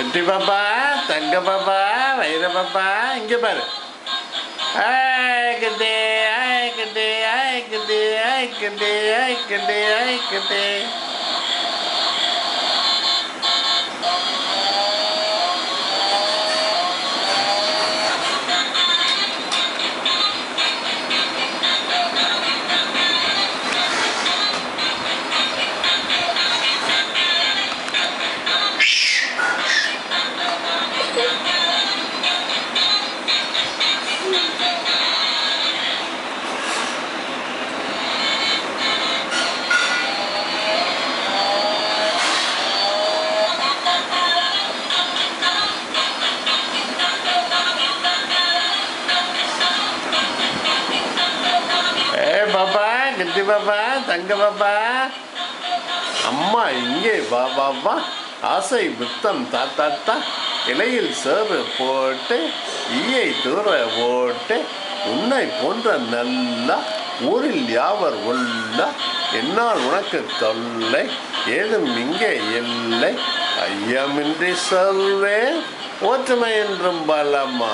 குட்டி பாப்பா, தங்க பாப்பா, வைர பாப்பா, இங்க பாரு. ஆய்க்குதே ஆய்க்குதே ஆய்க்குதே ஆய்க்குதே ஆய்க்குதே ஆய்க்குதே. பாப்பா, குட்டி பாப்பா, தங்க பாப்பா, அம்மா இங்கே வா பாப்பா. ஆசை புத்தம் தாத்தாத்தா, இலையில் சேறு போட்டு ஈயை தூர ஓட்டு, உன்னை போன்ற நல்ல ஊரில் யாவர் உள்ள, என்னால் உனக்கு தொல்லை ஏதும் இங்கே இல்லை, ஐயமின்றி சொல்வேன் ஒற்றுமை என்றும் பலமா.